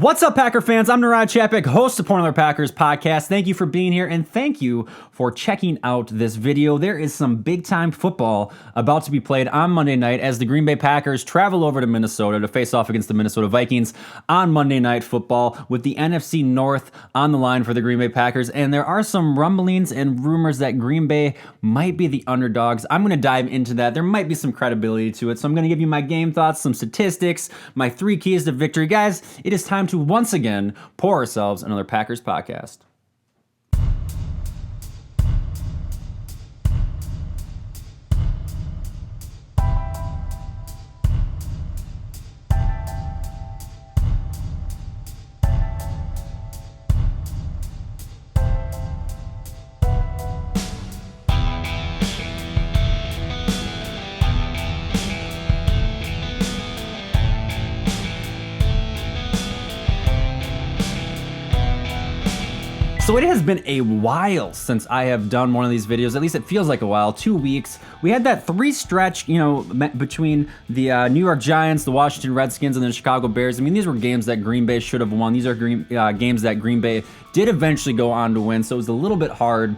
What's up, Packer fans? I'm Narad Chapik, host of Point Alert Packers podcast. Thank you for being here, and thank you for checking out this video. There is some big-time football about to be played on Monday night as the Green Bay Packers travel over to Minnesota to face off against the Minnesota Vikings on Monday Night Football with the NFC North on the line for the Green Bay Packers. And there are some rumblings and rumors that Green Bay might be the underdogs. I'm going to dive into that. There might be some credibility to it, so I'm going to give you my game thoughts, some statistics, my 3 keys to victory. Guys, it is time to once again pour ourselves another Packers podcast. So it has been a while since I have done one of these videos. At least it feels like a while. 2 weeks. We had that 3 stretch, between the New York Giants, the Washington Redskins, and the Chicago Bears. I mean, these were games that Green Bay should have won. These are games that Green Bay did eventually go on to win. So it was a little bit hard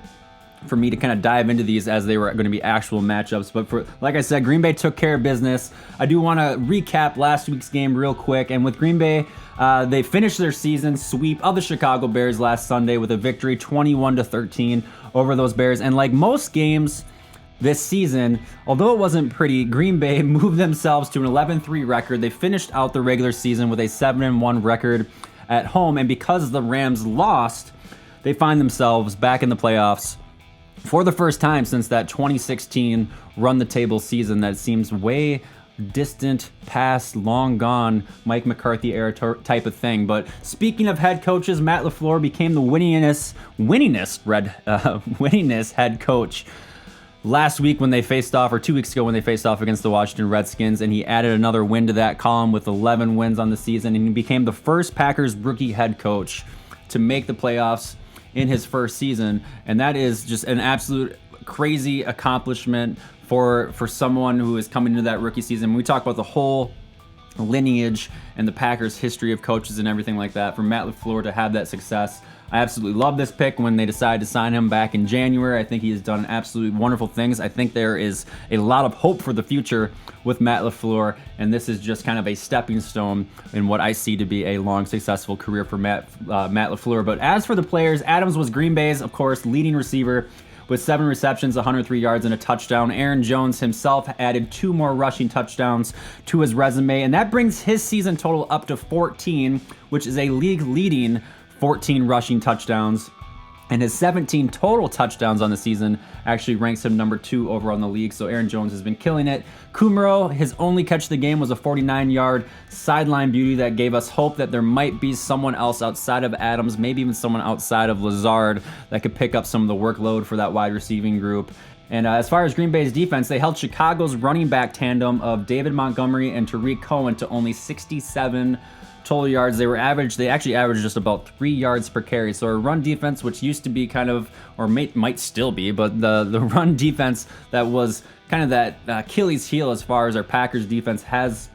for me to kind of dive into these as they were going to be actual matchups. But like I said, Green Bay took care of business. I do want to recap last week's game real quick. And with Green Bay, they finished their season sweep of the Chicago Bears last Sunday with a victory 21-13 over those Bears. And like most games this season, although it wasn't pretty, Green Bay moved themselves to an 11-3 record. They finished out the regular season with a 7-1 record at home. And because the Rams lost, they find themselves back in the playoffs for the first time since that 2016 run-the-table season that seems way distant, past, long gone, Mike McCarthy era type of thing. But speaking of head coaches, Matt LaFleur became the winningest head coach last week when they faced off, or 2 weeks ago when they faced off against the Washington Redskins, and he added another win to that column with 11 wins on the season, and he became the first Packers rookie head coach to make the playoffs in his first season, and that is just an absolute crazy accomplishment for someone who is coming into that rookie season. When we talk about the whole lineage and the Packers' history of coaches and everything like that, for Matt LaFleur to have that success, I absolutely love this pick when they decided to sign him back in January. I think he has done absolutely wonderful things. I think there is a lot of hope for the future with Matt LaFleur, and this is just kind of a stepping stone in what I see to be a long, successful career for Matt LaFleur. But as for the players, Adams was Green Bay's, of course, leading receiver with 7 receptions, 103 yards, and a touchdown. Aaron Jones himself added 2 more rushing touchdowns to his resume, and that brings his season total up to 14, which is a league-leading 14 rushing touchdowns, and his 17 total touchdowns on the season actually ranks him number 2 overall in the league. So Aaron Jones has been killing it. Kumaro, his only catch of the game was a 49-yard sideline beauty that gave us hope that there might be someone else outside of Adams, maybe even someone outside of Lazard that could pick up some of the workload for that wide receiving group. And as far as Green Bay's defense, they held Chicago's running back tandem of David Montgomery and Tariq Cohen to only 67 total yards. They actually averaged just about 3 yards per carry. So a run defense, which used to be kind of, or might still be, but the run defense that was kind of that Achilles heel as far as our Packers defense has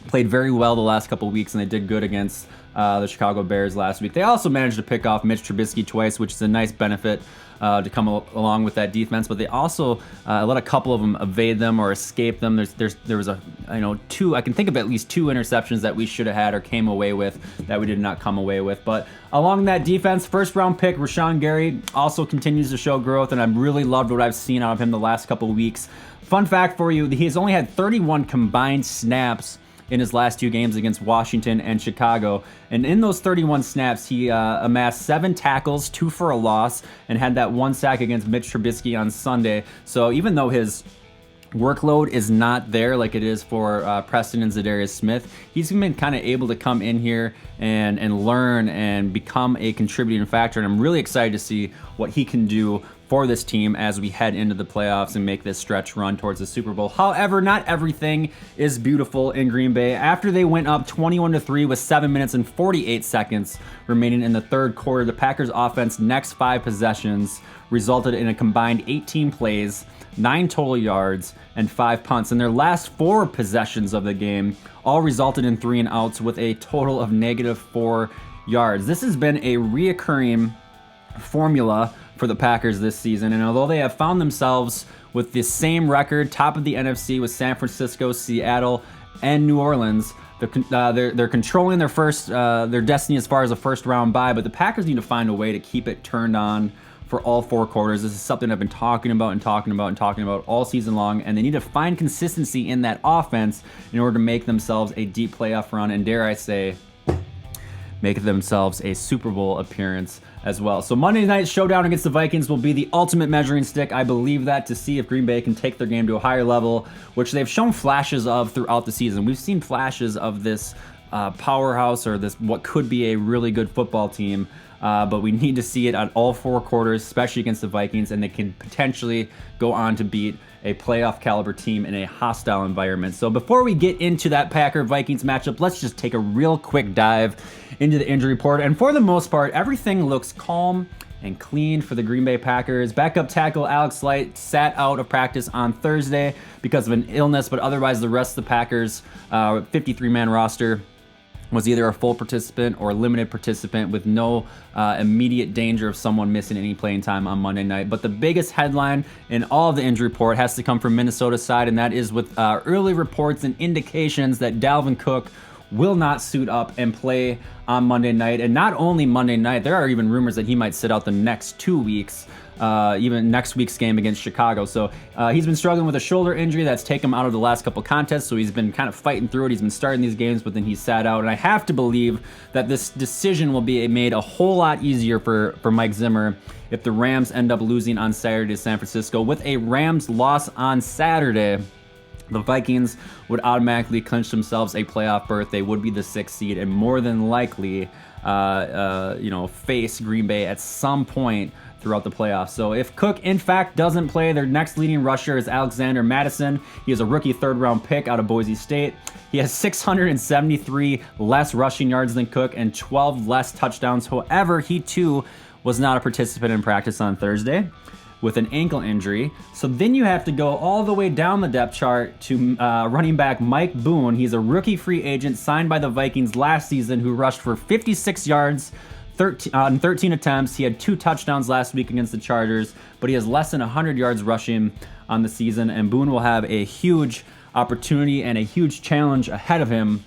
played very well the last couple of weeks, and they did good against the Chicago Bears last week. They also managed to pick off Mitch Trubisky twice, which is a nice benefit to come along with that defense, but they also let a couple of them evade them or escape them. There was I can think of at least 2 interceptions that we should have had or came away with that we did not come away with. But along that defense, first round pick Rashawn Gary also continues to show growth, and I've really loved what I've seen out of him the last couple of weeks. Fun fact for you, he has only had 31 combined snaps in his last 2 games against Washington and Chicago. And in those 31 snaps, he amassed 7 tackles, 2 for a loss, and had that 1 sack against Mitch Trubisky on Sunday. So even though his workload is not there like it is for Preston and Zadarius Smith, he's been kind of able to come in here and learn and become a contributing factor. And I'm really excited to see what he can do for this team as we head into the playoffs and make this stretch run towards the Super Bowl. However, not everything is beautiful in Green Bay. After they went up 21-3 with 7 minutes and 48 seconds remaining in the third quarter, the Packers offense next 5 possessions resulted in a combined 18 plays, 9 total yards, and 5 punts. And their last 4 possessions of the game all resulted in 3 and outs with a total of -4 yards. This has been a reoccurring formula for the Packers this season, and although they have found themselves with the same record, top of the NFC with San Francisco, Seattle, and New Orleans, they're controlling their destiny as far as a first round bye, but the Packers need to find a way to keep it turned on for all 4 quarters. This is something I've been talking about all season long, and they need to find consistency in that offense in order to make themselves a deep playoff run, and dare I say, make themselves a Super Bowl appearance as well. So Monday night's showdown against the Vikings will be the ultimate measuring stick. I believe that, to see if Green Bay can take their game to a higher level, which they've shown flashes of throughout the season. We've seen flashes of this powerhouse, or this what could be a really good football team, but we need to see it at all 4 quarters, especially against the Vikings, and they can potentially go on to beat a playoff caliber team in a hostile environment. So before we get into that Packer-Vikings matchup, let's just take a real quick dive into the injury report. And for the most part, everything looks calm and clean for the Green Bay Packers. Backup tackle Alex Light sat out of practice on Thursday because of an illness, but otherwise the rest of the Packers 53-man roster was either a full participant or limited participant with no immediate danger of someone missing any playing time on Monday night. But the biggest headline in all of the injury report has to come from Minnesota's side, and that is with early reports and indications that Dalvin Cook will not suit up and play on Monday night. And not only Monday night, there are even rumors that he might sit out the next 2 weeks, even next week's game against Chicago. So he's been struggling with a shoulder injury that's taken him out of the last couple contests, so he's been kind of fighting through it. He's been starting these games, but then he sat out. And I have to believe that this decision will be made a whole lot easier for Mike Zimmer if the Rams end up losing on Saturday to San Francisco. With a Rams loss on Saturday, the Vikings would automatically clinch themselves a playoff berth. They would be the 6th seed and more than likely, face Green Bay at some point throughout the playoffs. So if Cook, in fact, doesn't play, their next leading rusher is Alexander Mattison. He is a rookie 3rd-round pick out of Boise State. He has 673 less rushing yards than Cook and 12 less touchdowns. However, he too was not a participant in practice on Thursday with an ankle injury. So then you have to go all the way down the depth chart to running back Mike Boone. He's a rookie free agent signed by the Vikings last season who rushed for 56 yards on 13 attempts. He had 2 touchdowns last week against the Chargers, but he has less than 100 yards rushing on the season, and Boone will have a huge opportunity and a huge challenge ahead of him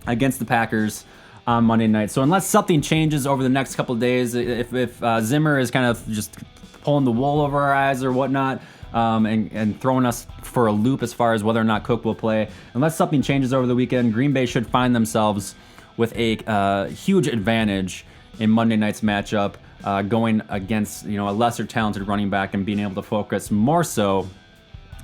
against the Packers on Monday night. So unless something changes over the next couple of days, if Zimmer is kind of just pulling the wool over our eyes or whatnot, and throwing us for a loop as far as whether or not Cook will play, unless something changes over the weekend, Green Bay should find themselves with a huge advantage in Monday night's matchup, going against a lesser talented running back and being able to focus more so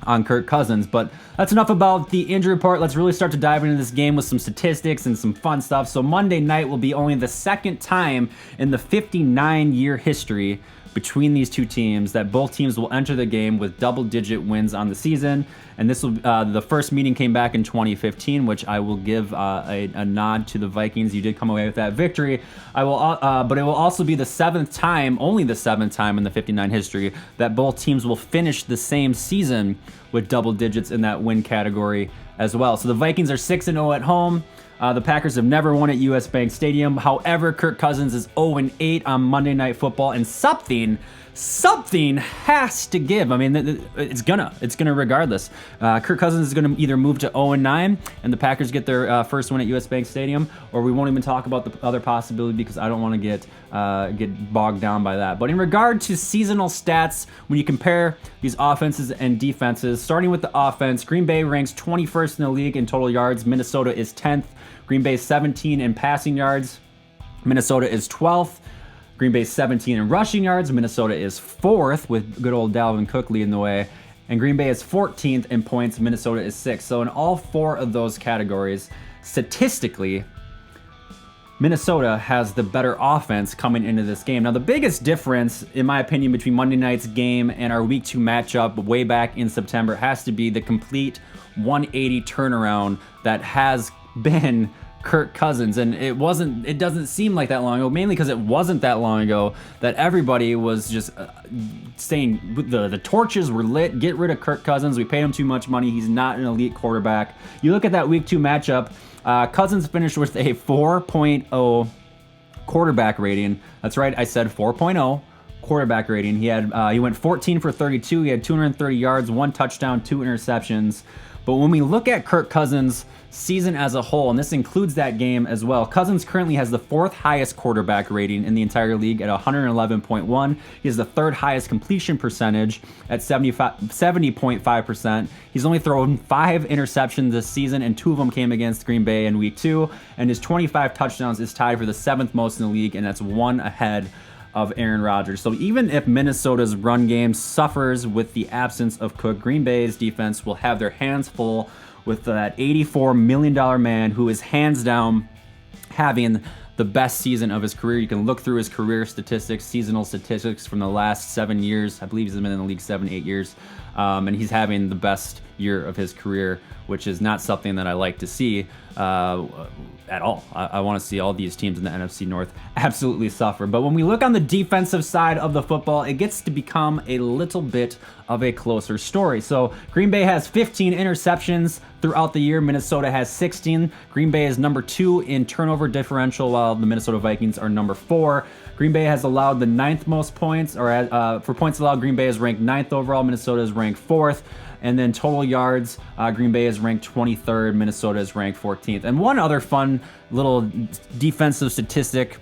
on Kirk Cousins. But that's enough about the injury report. Let's really start to dive into this game with some statistics and some fun stuff. So Monday night will be only the 2nd time in the 59-year history between these two teams that both teams will enter the game with double-digit wins on the season. And this will the first meeting came back in 2015, which I will give a nod to the Vikings. You did come away with that victory. But it will also be the 7th time, only the 7th time in the 59 history, that both teams will finish the same season with double digits in that win category as well. So the Vikings are 6-0 at home. The Packers have never won at US Bank Stadium. However, Kirk Cousins is 0-8 on Monday Night Football, and something has to give. I mean, it's gonna regardless. Kirk Cousins is gonna either move to 0-9 and the Packers get their first win at US Bank Stadium, or we won't even talk about the other possibility because I don't want to get bogged down by that. But in regard to seasonal stats, when you compare these offenses and defenses, starting with the offense, Green Bay ranks 21st in the league in total yards. Minnesota is 10th. Green Bay 17 in passing yards. Minnesota is 12th. Green Bay 17 in rushing yards. Minnesota is 4th with good old Dalvin Cook leading the way. And Green Bay is 14th in points. Minnesota is 6th. So in all 4 of those categories, statistically, Minnesota has the better offense coming into this game. Now, the biggest difference, in my opinion, between Monday night's game and our Week 2 matchup way back in September has to be the complete 180 turnaround that has been Kirk Cousins. And it doesn't seem like that long ago, mainly because it wasn't that long ago that everybody was just saying the torches were lit, get rid of Kirk Cousins, we paid him too much money, he's not an elite quarterback. You look at that Week 2 matchup, Cousins finished with a 4.0 quarterback rating. That's right, I said 4.0 quarterback rating. He went 14 for 32. He had 230 yards, 1 touchdown, 2 interceptions. But when we look at Kirk Cousins' season as a whole, and this includes that game as well, Cousins currently has the 4th highest quarterback rating in the entire league at 111.1. He has the 3rd highest completion percentage at 70.5%. He's only thrown 5 interceptions this season, and 2 of them came against Green Bay in Week 2. And his 25 touchdowns is tied for the 7th most in the league, and that's 1 ahead of Aaron Rodgers. So even if Minnesota's run game suffers with the absence of Cook, Green Bay's defense will have their hands full with that $84 million man who is hands down having the best season of his career. You can look through his career statistics, seasonal statistics from the last 7 years. I believe he's been in the league 7-8 years. And he's having the best year of his career, which is not something that I like to see at all. I want to see all these teams in the NFC North absolutely suffer. But when we look on the defensive side of the football, it gets to become a little bit of a closer story. So Green Bay has 15 interceptions throughout the year. Minnesota has 16. Green Bay is number 2 in turnover differential, while the Minnesota Vikings are number 4. Green Bay has allowed the 9th most points, or for points allowed, Green Bay is ranked 9th overall. Minnesota is ranked 4th. And then total yards, Green Bay is ranked 23rd. Minnesota is ranked 14th. And one other fun little defensive statistic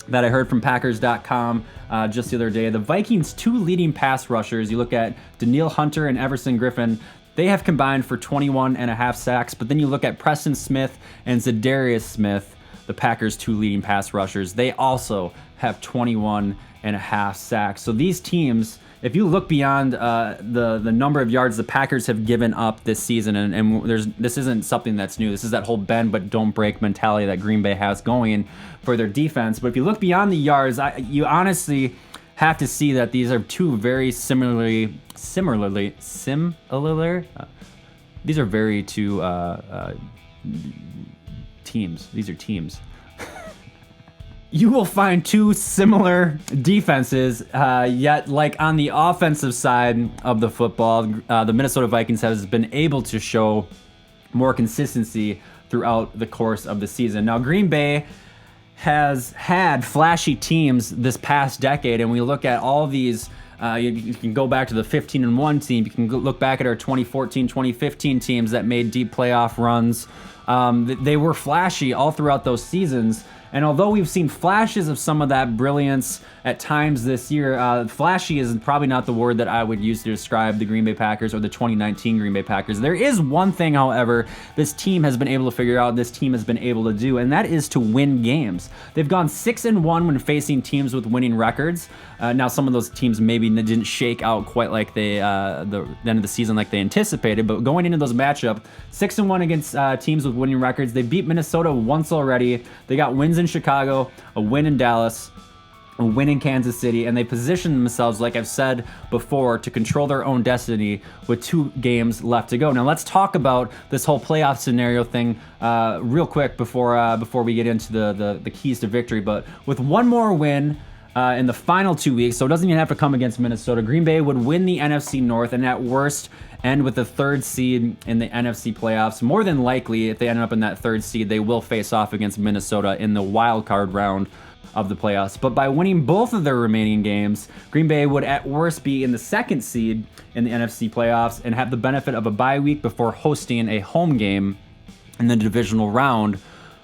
that I heard from Packers.com just the other day. The Vikings' 2 leading pass rushers, you look at Danielle Hunter and Everson Griffin, they have combined for 21.5 sacks. But then you look at Preston Smith and Zadarius Smith, the Packers' 2 leading pass rushers. They also have 21.5 sacks. So these teams, if you look beyond the number of yards the Packers have given up this season, and this isn't something that's new. This is that whole bend but don't break mentality that Green Bay has going for their defense. But if you look beyond the yards, you honestly have to see that these are 2 very similar. These are very 2 teams. These are teams. You will find 2 similar defenses, yet like on the offensive side of the football, the Minnesota Vikings has been able to show more consistency throughout the course of the season. Now, Green Bay has had flashy teams this past decade, and we look at all these. You can go back to the 15-1 team. You can look back at our 2014, 2015 teams that made deep playoff runs. They were flashy all throughout those seasons. And although we've seen flashes of some of that brilliance at times this year, flashy is probably not the word that I would use to describe the Green Bay Packers or the 2019 Green Bay Packers. There is one thing, however, this team has been able to figure out, this team has been able to do, and that is to win games. They've gone 6-1 when facing teams with winning records. Now, some of those teams maybe didn't shake out quite like the end of the season like they anticipated, but going into those matchups, 6-1 against teams with winning records. They beat Minnesota once already. They got wins in Chicago, a win in Dallas, a win in Kansas City, and they position themselves, like I've said before, to control their own destiny with 2 games left to go. Now let's talk about this whole playoff scenario thing real quick before we get into the keys to victory. But with one more win in the final 2 weeks, so it doesn't even have to come against Minnesota, Green Bay would win the NFC North and at worst end with the 3rd seed in the NFC playoffs. More than likely, if they end up in that 3rd seed, they will face off against Minnesota in the wild card round of the playoffs. But by winning both of their remaining games, Green Bay would at worst be in the 2nd seed in the NFC playoffs and have the benefit of a bye week before hosting a home game in the divisional round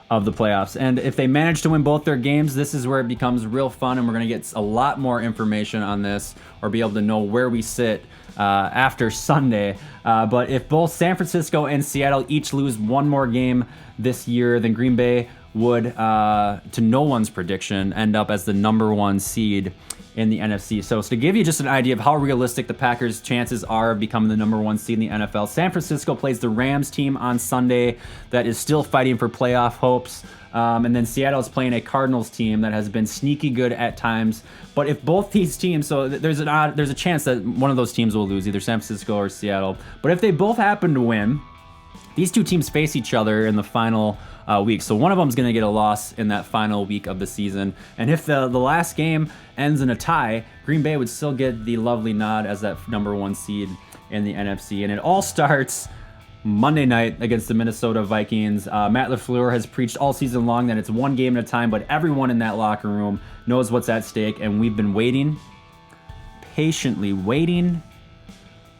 of the playoffs. And if they manage to win both their games, this is where it becomes real fun, and we're going to get a lot more information on this or be able to know where we sit after Sunday. But if both San Francisco and Seattle each lose one more game this year, then Green Bay would, to no one's prediction, end up as the number 1 seed in the NFC. So to give you just an idea of how realistic the Packers' chances are of becoming the number 1 seed in the NFL, San Francisco plays the Rams team on Sunday that is still fighting for playoff hopes. And then Seattle's playing a Cardinals team that has been sneaky good at times. But if both these teams, so there's a chance that one of those teams will lose, either San Francisco or Seattle. But if they both happen to win, these two teams face each other in the final week. So one of them is going to get a loss in that final week of the season. And if the last game ends in a tie, Green Bay would still get the lovely nod as that #1 seed in the NFC. And it all starts Monday night against the Minnesota Vikings. Matt LaFleur has preached all season long that it's one game at a time, but everyone in that locker room knows what's at stake. And we've been waiting, patiently waiting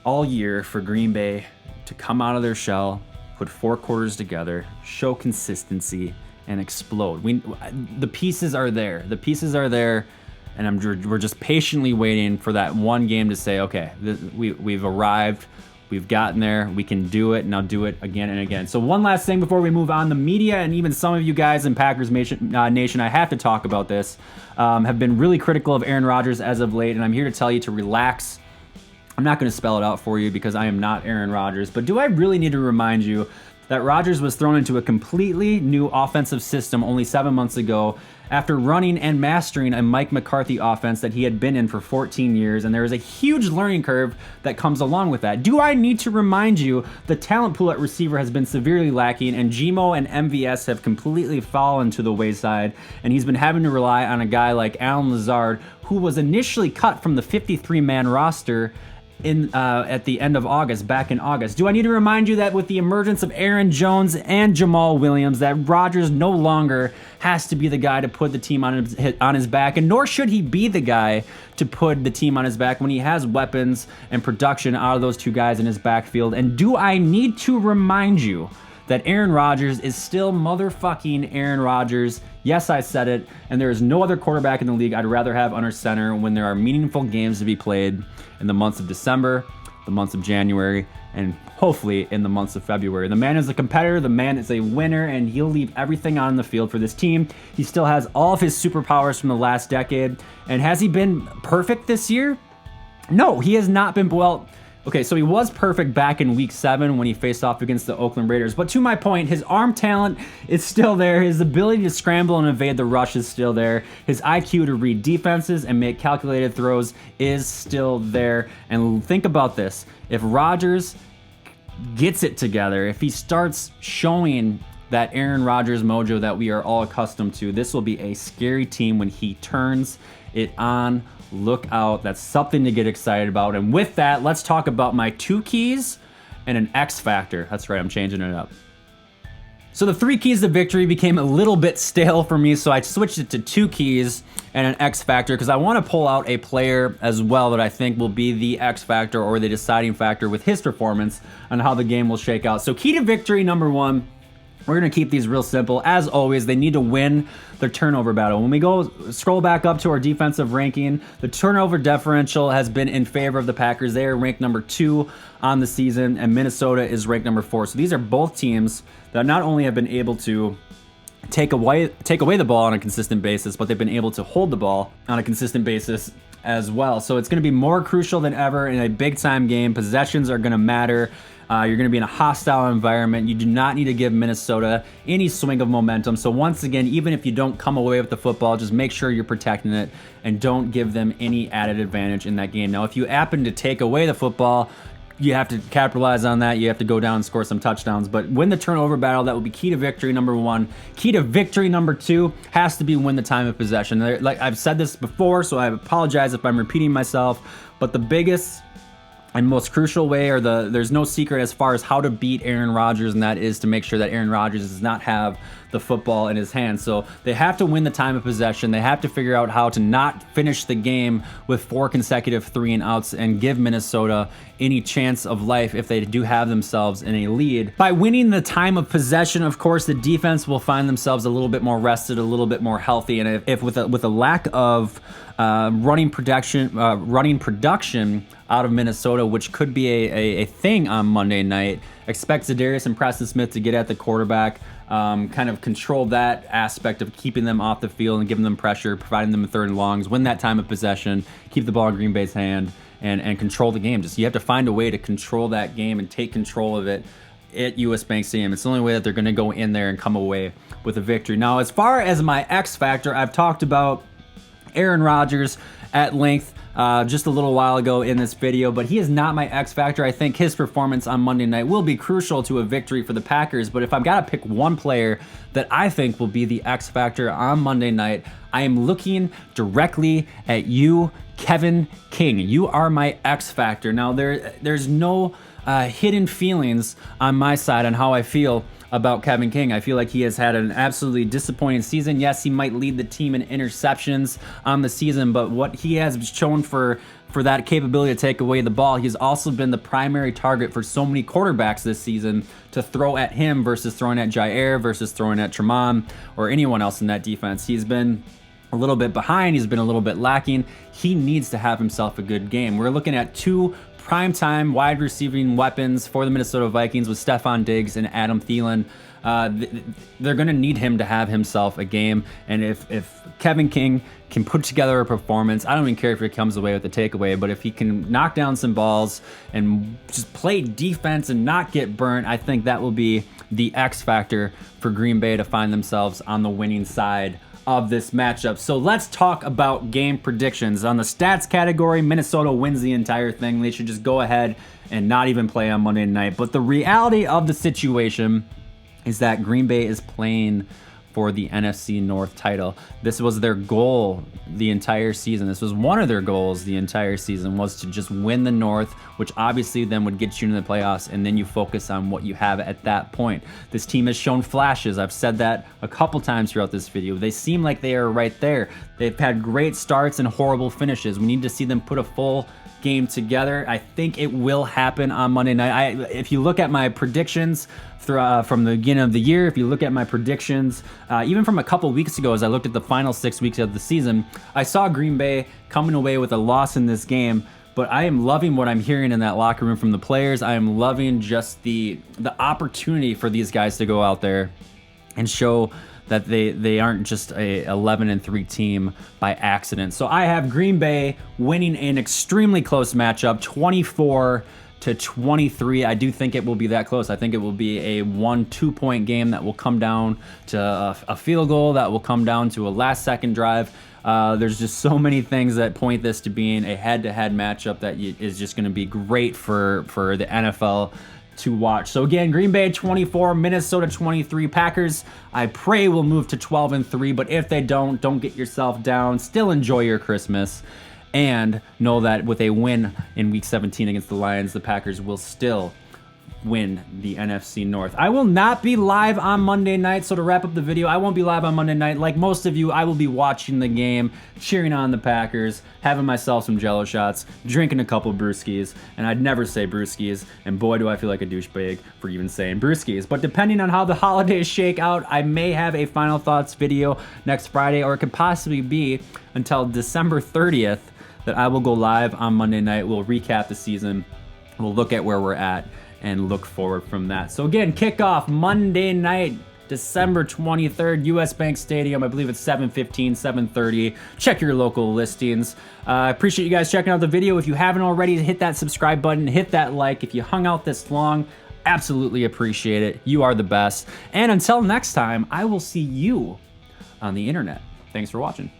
all year for Green Bay to come out of their shell, put 4 quarters together, show consistency, and explode. The pieces are there. The pieces are there, and we're just patiently waiting for that one game to say, okay, we've arrived. We've gotten there. We can do it, and I'll do it again and again. So one last thing before we move on. The media and even some of you guys in Packers Nation, I have to talk about this, have been really critical of Aaron Rodgers as of late, and I'm here to tell you to relax. I'm not going to spell it out for you because I am not Aaron Rodgers, but do I really need to remind you that Rodgers was thrown into a completely new offensive system only 7 months ago after running and mastering a Mike McCarthy offense that he had been in for 14 years, and there is a huge learning curve that comes along with that. Do I need to remind you the talent pool at receiver has been severely lacking, and Gmo and MVS have completely fallen to the wayside, and he's been having to rely on a guy like Allen Lazard, who was initially cut from the 53-man roster at the end of August, back in August. Do I need to remind you that with the emergence of Aaron Jones and Jamal Williams, that Rodgers no longer has to be the guy to put the team on his back, and nor should he be the guy to put the team on his back when he has weapons and production out of those two guys in his backfield? And do I need to remind you that Aaron Rodgers is still motherfucking Aaron Rodgers? Yes, I said it, and there is no other quarterback in the league I'd rather have under center when there are meaningful games to be played in the months of December, the months of January, and hopefully in the months of February. The man is a competitor, the man is a winner, and he'll leave everything on the field for this team. He still has all of his superpowers from the last decade, and has he been perfect this year? No, he has not been. Well, okay, so he was perfect back in week 7 when he faced off against the Oakland Raiders. But to my point, his arm talent is still there. His ability to scramble and evade the rush is still there. His IQ to read defenses and make calculated throws is still there. And think about this. If Rodgers gets it together, if he starts showing that Aaron Rodgers mojo that we are all accustomed to, this will be a scary team when he turns it on. Look out. That's something to get excited about. And with that, let's talk about my 2 keys and an X factor. That's right, I'm changing it up. So the 3 keys to victory became a little bit stale for me, so I switched it to 2 keys and an X factor because I want to pull out a player as well that I think will be the X factor or the deciding factor with his performance on how the game will shake out. So key to victory number 1, we're going to keep these real simple. As always, they need to win their turnover battle. When we go scroll back up to our defensive ranking, the turnover differential has been in favor of the Packers. They are ranked number 2 on the season, and Minnesota is ranked number 4. So these are both teams that not only have been able to take away the ball on a consistent basis, but they've been able to hold the ball on a consistent basis as well. So it's going to be more crucial than ever in a big-time game. Possessions are going to matter. You're going to be in a hostile environment. You do not need to give Minnesota any swing of momentum. So once again, even if you don't come away with the football, just make sure you're protecting it and don't give them any added advantage in that game. Now, if you happen to take away the football, you have to capitalize on that. You have to go down and score some touchdowns. But win the turnover battle. That will be key to victory number 1. Key to victory number 2 has to be win the time of possession. Like I've said this before, so I apologize if I'm repeating myself. But the biggest and most crucial way, or there's no secret as far as how to beat Aaron Rodgers, and that is to make sure that Aaron Rodgers does not have the football in his hands. So they have to win the time of possession. They have to figure out how to not finish the game with 4 consecutive 3-and-outs and give Minnesota any chance of life if they do have themselves in a lead. By winning the time of possession, of course, the defense will find themselves a little bit more rested, a little bit more healthy. And if with a lack of running production out of Minnesota, which could be a thing on Monday night, expect Zadarius and Preston Smith to get at the quarterback, kind of control that aspect of keeping them off the field and giving them pressure, providing them 3rd and longs, win that time of possession, keep the ball in Green Bay's hand, and control the game. Just you have to find a way to control that game and take control of it at US Bank Stadium. It's the only way that they're going to go in there and come away with a victory. Now, as far as my X factor, I've talked about Aaron Rodgers at length just a little while ago in this video, but he is not my X factor. I think his performance on Monday night will be crucial to a victory for the Packers, but if I've got to pick one player that I think will be the X factor on Monday night, I am looking directly at you, Kevin King. You are my X factor. Now, there's no hidden feelings on my side on how I feel about Kevin King. I feel like he has had an absolutely disappointing season. Yes, he might lead the team in interceptions on the season, but what he has shown for that capability to take away the ball, he's also been the primary target for so many quarterbacks this season to throw at him versus throwing at Jair versus throwing at Tremont or anyone else in that defense. He's been a little bit behind. He's been a little bit lacking. He needs to have himself a good game. We're looking at two primetime wide receiving weapons for the Minnesota Vikings with Stephon Diggs and Adam Thielen. They're going to need him to have himself a game. And if Kevin King can put together a performance, I don't even care if he comes away with a takeaway, but if he can knock down some balls and just play defense and not get burnt, I think that will be the X factor for Green Bay to find themselves on the winning side of this matchup. So let's talk about game predictions. On the stats category, Minnesota wins the entire thing. They should just go ahead and not even play on Monday night. But the reality of the situation is that Green Bay is playing for the NFC North title. This was their goal the entire season. This was one of their goals the entire season, was to just win the North, which obviously then would get you into the playoffs, and then you focus on what you have at that point. This team has shown flashes. I've said that a couple times throughout this video. They seem like they are right there. They've had great starts and horrible finishes. We need to see them put a full game together. I think it will happen on Monday night. If you look at my predictions from the beginning of the year, if you look at my predictions, even from a couple weeks ago, as I looked at the final 6 weeks of the season, I saw Green Bay coming away with a loss in this game. But I am loving what I'm hearing in that locker room from the players. I am loving just the opportunity for these guys to go out there and show that they aren't just a 11-3 team by accident. So I have Green Bay winning an extremely close matchup, 24-23. I do think it will be that close. I think it will be a 1-2 point game that will come down to a field goal, that will come down to a last-second drive. There's just so many things that point this to being a head-to-head matchup that is just going to be great for the NFL to watch. So again, Green Bay 24, Minnesota 23. Packers, I pray, will move to 12-3, but if they don't get yourself down. Still enjoy your Christmas, and know that with a win in Week 17 against the Lions, the Packers will still win the NFC North. I will not be live on Monday night, so to wrap up the video, I won't be live on Monday night. Like most of you, I will be watching the game, cheering on the Packers, having myself some Jello shots, drinking a couple brewskis, and I'd never say brewskis, and boy do I feel like a douchebag for even saying brewskis. But depending on how the holidays shake out, I may have a final thoughts video next Friday, or it could possibly be until December 30th that I will go live on Monday night. We'll recap the season, we'll look at where we're at, and look forward from that. So again, kickoff Monday night, December 23rd, US Bank Stadium. I believe it's 7:15, 7:30. Check your local listings. I appreciate you guys checking out the video. If you haven't already, hit that subscribe button, hit that like. If you hung out this long, absolutely appreciate it. You are the best. And until next time, I will see you on the internet. Thanks for watching.